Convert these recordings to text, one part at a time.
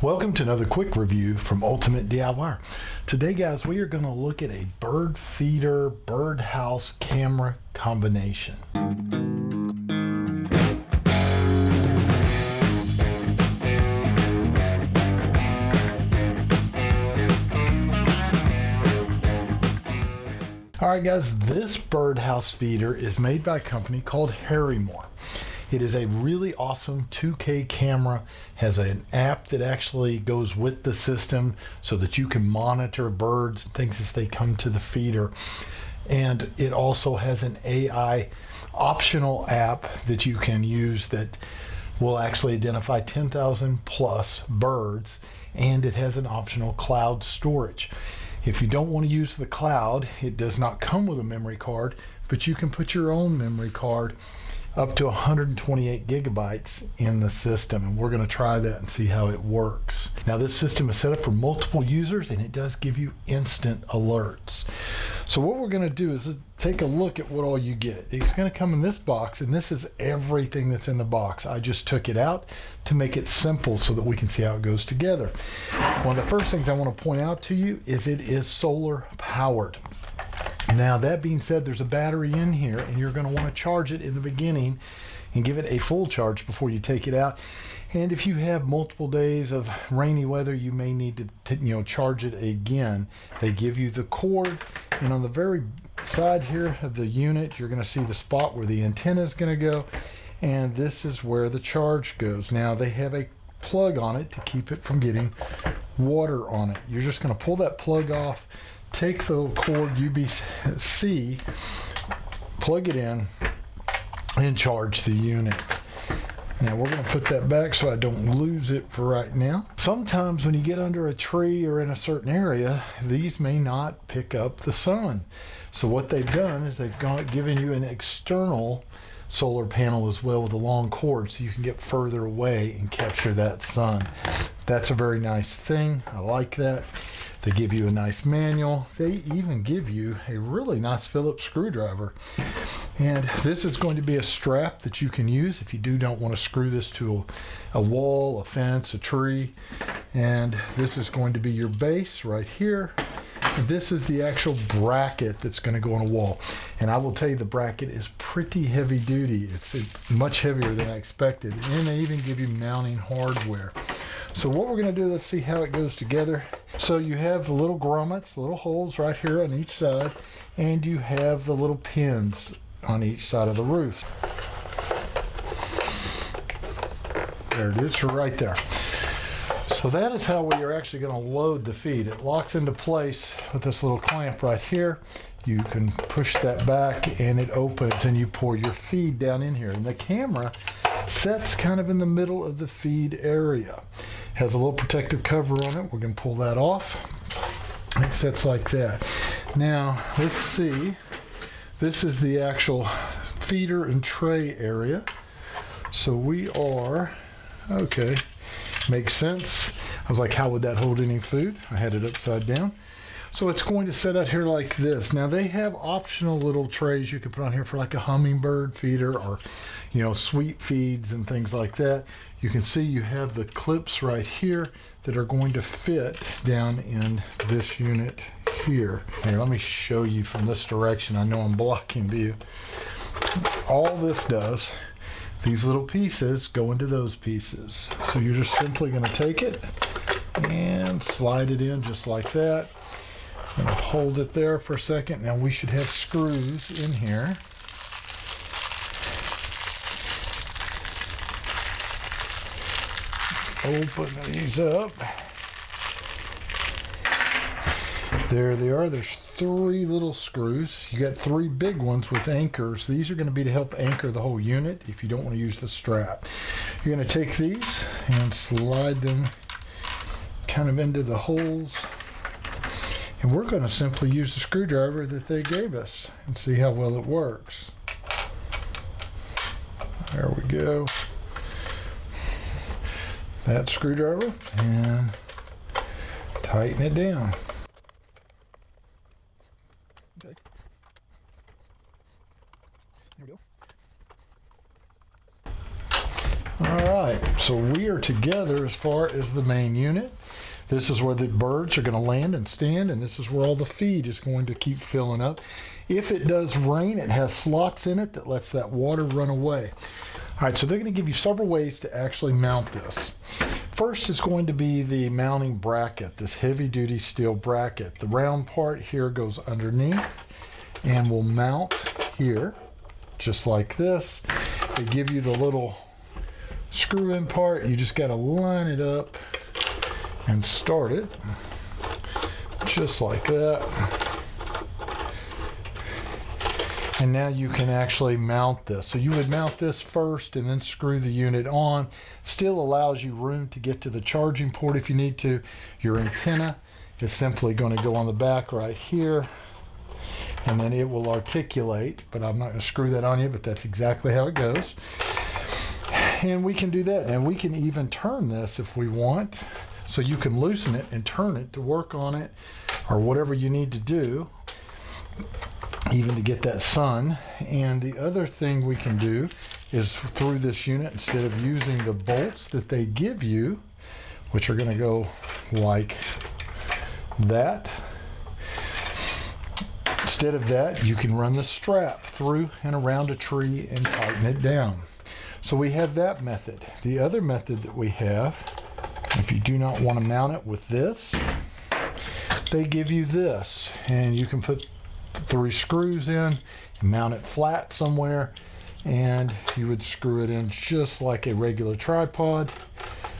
Welcome to another quick review from Ultimate DIY. Today, guys, we are going to look at a bird feeder birdhouse camera combination. Alright guys, this birdhouse feeder is made by a company called Harymor. It is a really awesome 2K camera, has an app that actually goes with the system so that you can monitor birds and things as they come to the feeder. And it also has an AI optional app that you can use that will actually identify 10,000 plus birds, and it has an optional cloud storage. If you don't want to use the cloud, it does not come with a memory card, but you can put your own memory card up to 128 gigabytes in the system, and we're going to try that and see how it works. Now, this system is set up for multiple users and it does give you instant alerts. So what we're going to do is take a look at what all you get. It's going to come in this box, and this is everything that's in the box. I just took it out to make it simple so that we can see how it goes together. One of the first things I want to point out to you is it is solar powered. Now, that being said, there's a battery in here, and you're going to want to charge it in the beginning and give it a full charge before you take it out. And if you have multiple days of rainy weather, you may need to charge it again. They give you the cord, and on the very side here of the unit, you're going to see the spot where the antenna is going to go, and this is where the charge goes. Now, they have a plug on it to keep it from getting water on it. You're just going to pull that plug off, take the cord USB-C, plug it in, and charge the unit. Now we're going to put that back so I don't lose it for right now. Sometimes when you get under a tree or in a certain area, these may not pick up the sun. So what they've done is they've given you an external solar panel as well with a long cord so you can get further away and capture that sun. That's a very nice thing. I like that. They give you a nice manual. They even give you a really nice Phillips screwdriver. And this is going to be a strap that you can use if you don't want to screw this to a wall, a fence, a tree. And this is going to be your base right here. And this is the actual bracket that's going to go on a wall. And I will tell you, the bracket is pretty heavy duty. It's much heavier than I expected. And they even give you mounting hardware. So what we're going to do, let's see how it goes together. So you have the little grommets, little holes right here on each side, and you have the little pins on each side of the roof. There it is right there. So that is how we are actually going to load the feed. It locks into place with this little clamp right here. You can push that back and it opens and you pour your feed down in here. And the camera sets kind of in the middle of the feed area. Has a little protective cover on it. We're going to pull that off. It sets like that. Now, let's see. This is the actual feeder and tray area. So we are, okay, makes sense. I was like, how would that hold any food? I had it upside down. So it's going to set out here like this. Now they have optional little trays you can put on here for like a hummingbird feeder or, sweet feeds and things like that. You can see you have the clips right here that are going to fit down in this unit here. Here, let me show you from this direction. I know I'm blocking view. All this does, these little pieces go into those pieces. So you're just simply going to take it and slide it in just like that. I'm going to hold it there for a second. Now we should have screws in here. Open these up. There they are. There's 3 little screws. You got 3 big ones with anchors. These are going to be to help anchor the whole unit if you don't want to use the strap. You're going to take these and slide them kind of into the holes. And we're going to simply use the screwdriver that they gave us and see how well it works. There we go. That screwdriver, and tighten it down. Okay. Here we go. All right, so we are together as far as the main unit. This is where the birds are going to land and stand, and this is where all the feed is going to keep filling up. If it does rain, it has slots in it that lets that water run away. All right, so they're going to give you several ways to actually mount this. First is going to be the mounting bracket, this heavy-duty steel bracket. The round part here goes underneath and will mount here, just like this. They give you the little screw-in part. You just got to line it up and start it, just like that. And now you can actually mount this. So you would mount this first and then screw the unit on. Still allows you room to get to the charging port if you need to. Your antenna is simply going to go on the back right here, and then it will articulate, but I'm not going to screw that on you, but that's exactly how it goes. And we can do that, and we can even turn this if we want. So you can loosen it and turn it to work on it, or whatever you need to do, even to get that sun. And the other thing we can do is through this unit, instead of using the bolts that they give you, which are going to go like that, instead of that, you can run the strap through and around a tree and tighten it down. So we have that method. The other method that we have, if you do not want to mount it with this, they give you this, and you can put 3 screws in and mount it flat somewhere, and you would screw it in just like a regular tripod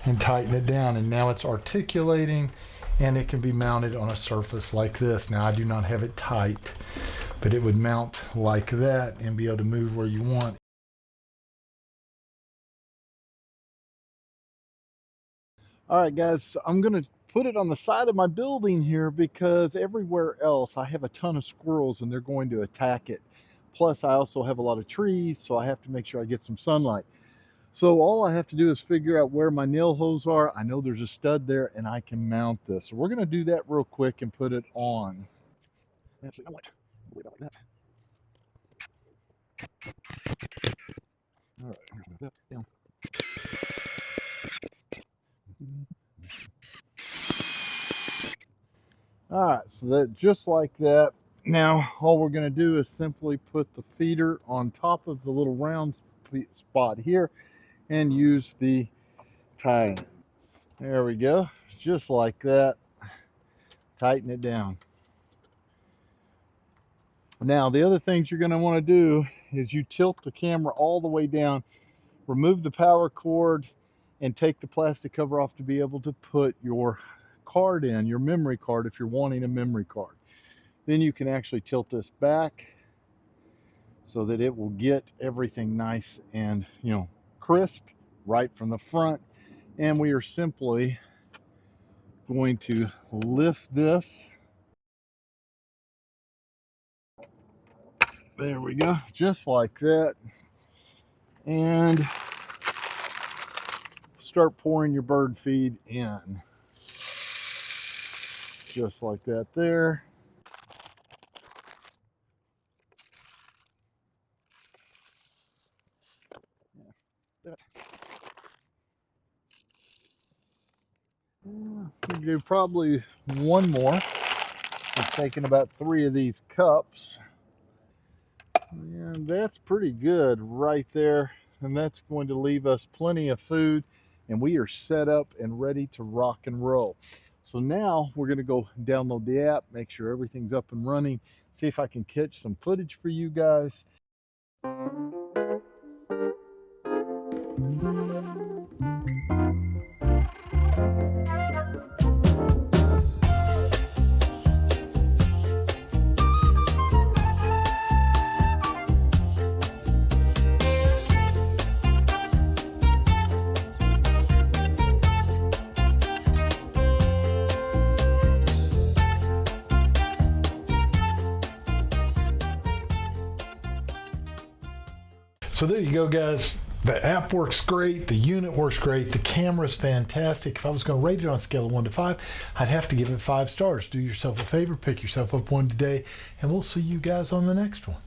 and tighten it down, and now it's articulating, and it can be mounted on a surface like this. Now I do not have it tight, but it would mount like that and be able to move where you want. All right, guys, so I'm going to put it on the side of my building here because everywhere else I have a ton of squirrels and they're going to attack it. Plus, I also have a lot of trees, so I have to make sure I get some sunlight. So all I have to do is figure out where my nail holes are. I know there's a stud there, and I can mount this. So we're going to do that real quick and put it on. That's what I want. Worry about like that. All right, I'm going to move that down. All right, so that just like that. Now all we're going to do is simply put the feeder on top of the little round spot here and use the tie. There we go, just like that. Tighten it down. Now the other things you're going to want to do is you tilt the camera all the way down, remove the power cord, and take the plastic cover off to be able to put your card in, your memory card, if you're wanting a memory card. Then you can actually tilt this back so that it will get everything nice and, crisp right from the front. And we are simply going to lift this. There we go, just like that. And start pouring your bird feed in. Just like that there. We can do probably one more. It's taking about 3 of these cups. And that's pretty good right there. And that's going to leave us plenty of food. And we are set up and ready to rock and roll. So now we're going to go download the app, make sure everything's up and running, see if I can catch some footage for you guys. So there you go, guys. The app works great. The unit works great. The camera's fantastic. If I was going to rate it on a scale of 1 to 5, I'd have to give it 5 stars. Do yourself a favor, pick yourself up one today, and we'll see you guys on the next one.